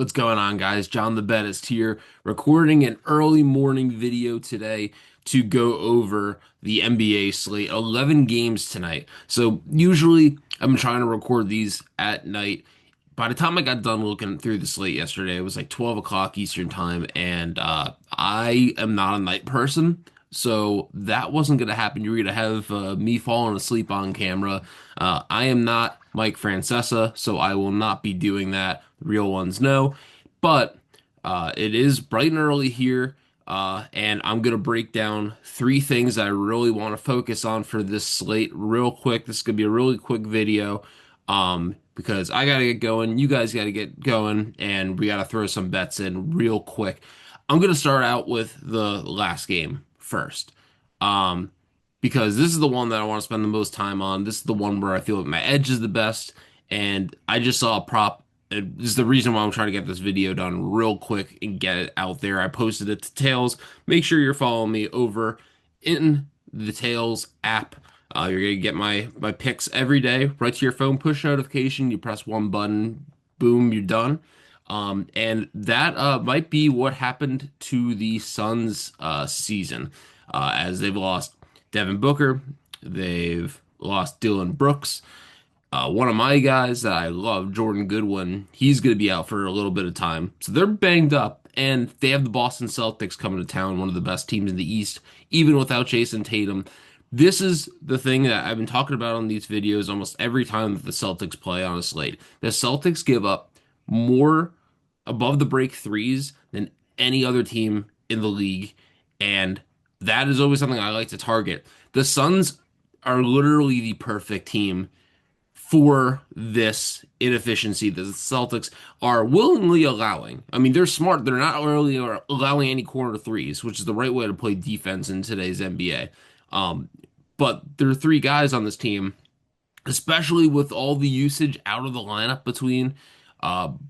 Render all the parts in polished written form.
What's going on, guys? John the Bettis here, recording an early morning video today to go over the NBA slate. 11 games tonight. So, usually, I'm trying to record these at night. By the time I got done looking through the slate yesterday, it was like 12 o'clock Eastern time, and I am not a night person. So, that wasn't going to happen. You were going to have me falling asleep on camera. I am not Mike Francesa, so I will not be doing that. Real ones know. But it is bright and early here, and I'm going to break down three things I really want to focus on for this slate real quick. This is going to be a really quick video because I got to get going. You guys got to get going, and we got to throw some bets in real quick. I'm going to start out with the last game first. Um, because this is the one that I want to spend the most time on. This is the one where I feel like my edge is the best, and I just saw a prop. This is the reason why I'm trying to get this video done real quick and get it out there. I posted it to Tails. Make sure you're following me over in the Tails app. You're gonna get my picks every day right to your phone. Push notification. You press one button, boom, you're done. And that might be what happened to the Suns season, as they've lost Devin Booker, they've lost Dylan Brooks. One of my guys that I love, Jordan Goodwin, he's going to be out for a little bit of time. So they're banged up, and they have the Boston Celtics coming to town, one of the best teams in the East, even without Jason Tatum. This is the thing that I've been talking about on these videos almost every time that the Celtics play on a slate. The Celtics give up more above the break threes than any other team in the league, and that is always something I like to target. The Suns are literally the perfect team for this inefficiency that the Celtics are willingly allowing. I mean, they're smart. They're not really allowing any corner threes, which is the right way to play defense in today's NBA. Um, but there are three guys on this team, especially with all the usage out of the lineup between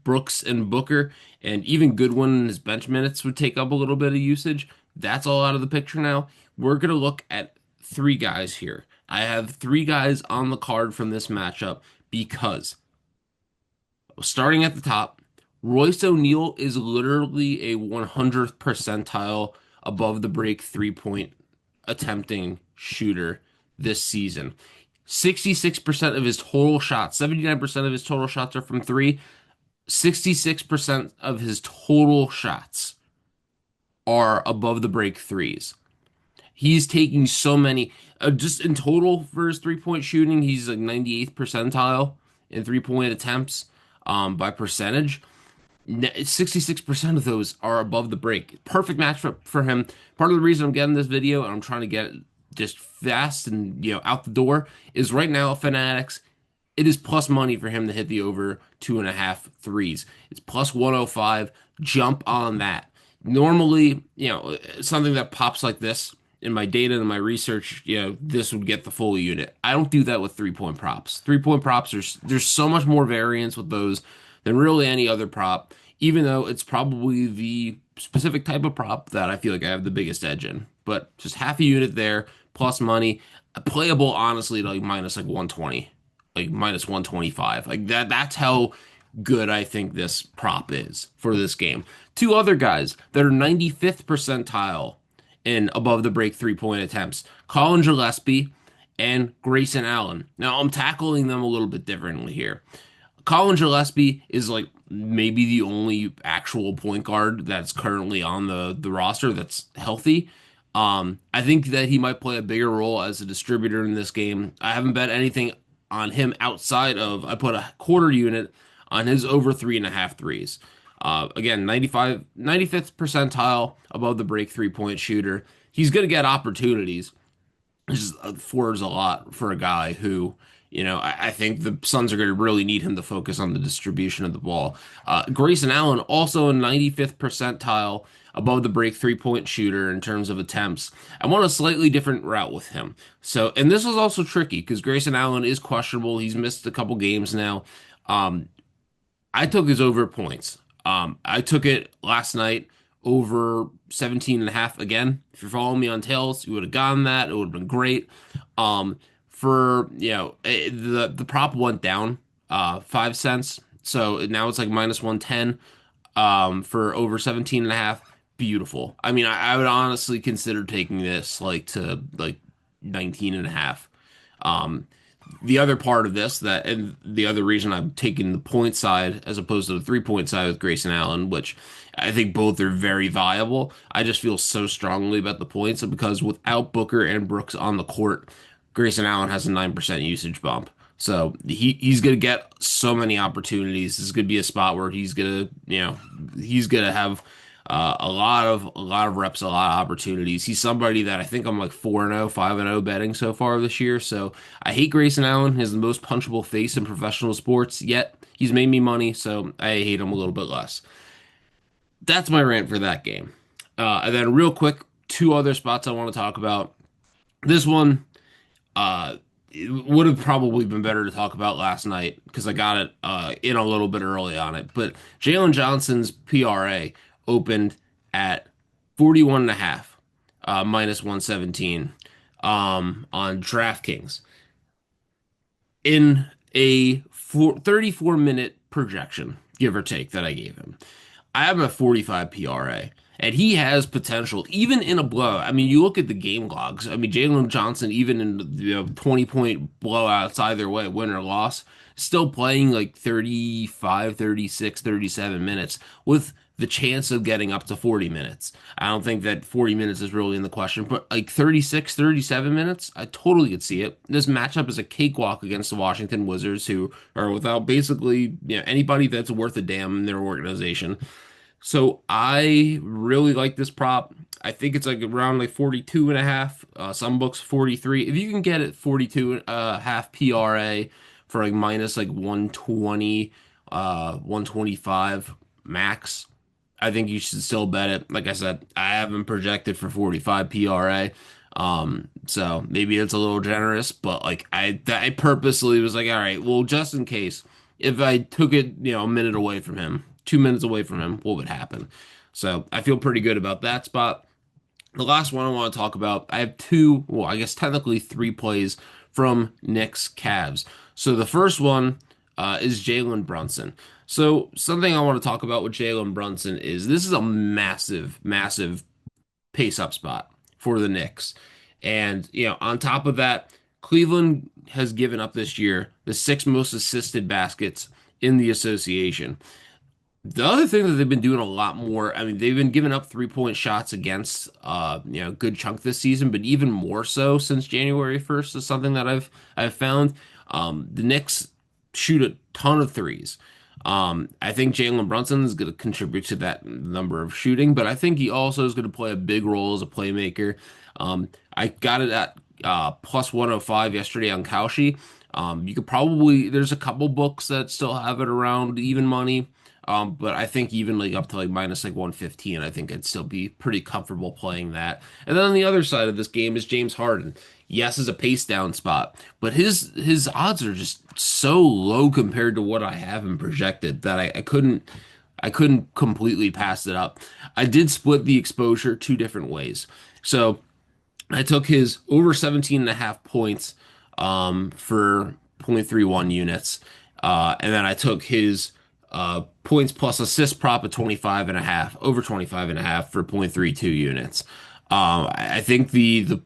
Brooks and Booker, and even Goodwin and his bench minutes would take up a little bit of usage. That's all out of the picture now. We're going to look at three guys here. I have three guys on the card from this matchup because starting at the top, Royce O'Neal is literally a 100th percentile above the break three-point attempting shooter this season. 66% of his total shots, 79% of his total shots are from three. 66% of his total shots are above the break threes. He's taking so many, just in total for his three-point shooting, he's like 98th percentile in three-point attempts by percentage. 66% of those are above the break. Perfect match for him. Part of the reason I'm getting this video and I'm trying to get it just fast and out the door is right now Fanatics. It is plus money for him to hit the over 2.5 threes. It's plus 105. Jump on that. Normally, something that pops like this in my data and my research, this would get the full unit. I don't do that with 3-point props. 3-point props, there's so much more variance with those than really any other prop, even though it's probably the specific type of prop that I feel like I have the biggest edge in. But just half a unit there, plus money, playable honestly to like minus like 120, like minus 125. Like that's how good I think this prop is for this game. Two other guys that are 95th percentile in above the break three-point attempts, Colin Gillespie and Grayson Allen. Now I'm tackling them a little bit differently here. Colin Gillespie is like maybe the only actual point guard that's currently on the roster that's healthy. I think that he might play a bigger role as a distributor in this game. I haven't bet anything on him outside of I put a quarter unit on his over 3.5 threes. Again, 95th percentile above the break three-point shooter. He's going to get opportunities. It just affords a lot for a guy who, I think the Suns are going to really need him to focus on the distribution of the ball. Grayson Allen, also a 95th percentile above the break three-point shooter in terms of attempts. I want a slightly different route with him. So, and this was also tricky because Grayson Allen is questionable. He's missed a couple games now. Um, I took his over points. I took it last night over 17 and a half again. If you're following me on Tails, you would have gotten that. It would have been great. The prop went down 5 cents. So now it's like minus 110. for over 17 and a half. Beautiful. I mean, I would honestly consider taking this like to like 19 and a half. Um, the other part of this that and the other reason I'm taking the point side as opposed to the 3 point side with Grayson Allen, which I think both are very viable. I just feel so strongly about the points because without Booker and Brooks on the court, Grayson Allen has a 9% usage bump. So he's gonna get so many opportunities. This is gonna be a spot where he's gonna have a lot of reps, a lot of opportunities. He's somebody that I think I'm like 4-0, 5-0 betting so far this year. So I hate Grayson Allen. He's the most punchable face in professional sports, yet he's made me money, so I hate him a little bit less. That's my rant for that game. And then real quick, two other spots I want to talk about. This one, it would have probably been better to talk about last night because I got it in a little bit early on it. But Jalen Johnson's PRA opened at 41 and a half, minus 117 on DraftKings in a 34-minute projection, give or take, that I gave him. I have a 45 PRA, and he has potential even in a blowout. I mean, you look at the game logs. I mean, Jalen Johnson, even in 20-point blowouts either way, win or loss, still playing like 35, 36, 37 minutes with the chance of getting up to 40 minutes. I don't think that 40 minutes is really in the question, but like 36, 37 minutes, I totally could see it. This matchup is a cakewalk against the Washington Wizards, who are without basically anybody that's worth a damn in their organization. So I really like this prop. I think it's like around like 42 and a half. Some books 43. If you can get it 42 half PRA for like minus like 120, 125 max, I think you should still bet it. Like I said, I haven't projected for 45 PRA. So maybe it's a little generous, but like I purposely was like, all right, well, just in case, if I took it, a minute away from him, 2 minutes away from him, what would happen? So I feel pretty good about that spot. The last one I want to talk about, I have two, well, I guess technically three plays from Knicks Cavs. So the first one is Jalen Brunson. So something I want to talk about with Jalen Brunson is this is a massive, massive pace up spot for the Knicks. And, on top of that, Cleveland has given up this year the sixth most assisted baskets in the association. The other thing that they've been doing a lot more, I mean, they've been giving up 3 point shots against a good chunk this season, but even more so since January 1st is something that I've found. The Knicks shoot a ton of threes. I think Jalen Brunson is going to contribute to that number of shooting, but I think he also is going to play a big role as a playmaker. I got it at plus 105 yesterday on Kalshi. You could probably, there's a couple books that still have it around even money. But I think even like up to like minus like 115, I think I'd still be pretty comfortable playing that. And then on the other side of this game is James Harden. Yes, is a pace down spot, but his odds are just so low compared to what I have him projected that I couldn't completely pass it up. I did split the exposure two different ways. So I took his over 17 and a half points for 0.31 units. And then I took his points plus assist prop at 25 and a half, over 25 and a half for 0.32 units. I think the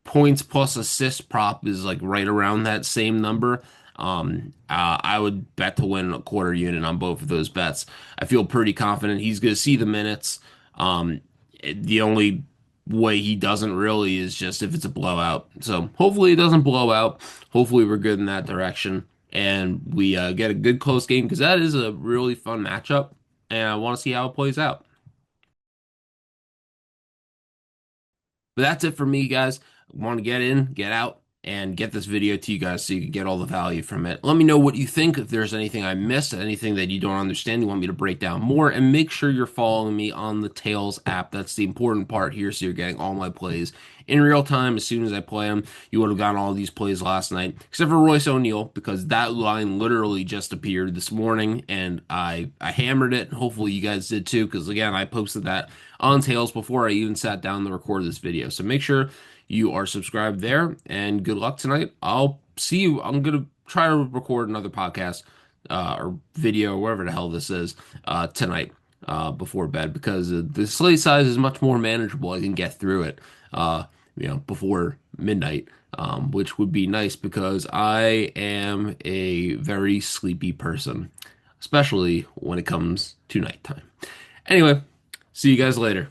points plus assist prop is like right around that same number. I would bet to win a quarter unit on both of those bets. I feel pretty confident he's going to see the minutes. The only way he doesn't really is just if it's a blowout. So hopefully it doesn't blow out. Hopefully we're good in that direction and we get a good close game because that is a really fun matchup and I want to see how it plays out. But that's it for me, guys. I want to get in, get out, and get this video to you guys so you can get all the value from it. Let me know what you think, if there's anything I missed, anything that you don't understand, you want me to break down more, and make sure you're following me on the Tails app. That's the important part here, so you're getting all my plays in real time as soon as I play them. You would have gotten all these plays last night, except for Royce O'Neal, because that line literally just appeared this morning, and I hammered it. Hopefully you guys did too, because again, I posted that on Tails before I even sat down to record this video. So make sure you are subscribed there, and good luck tonight. I'll see you. I'm gonna try to record another podcast or video, or whatever the hell this is, tonight. before bed because the slate size is much more manageable. I can get through it, uh, before midnight, which would be nice because I am a very sleepy person, especially when it comes to nighttime. Anyway, see you guys later.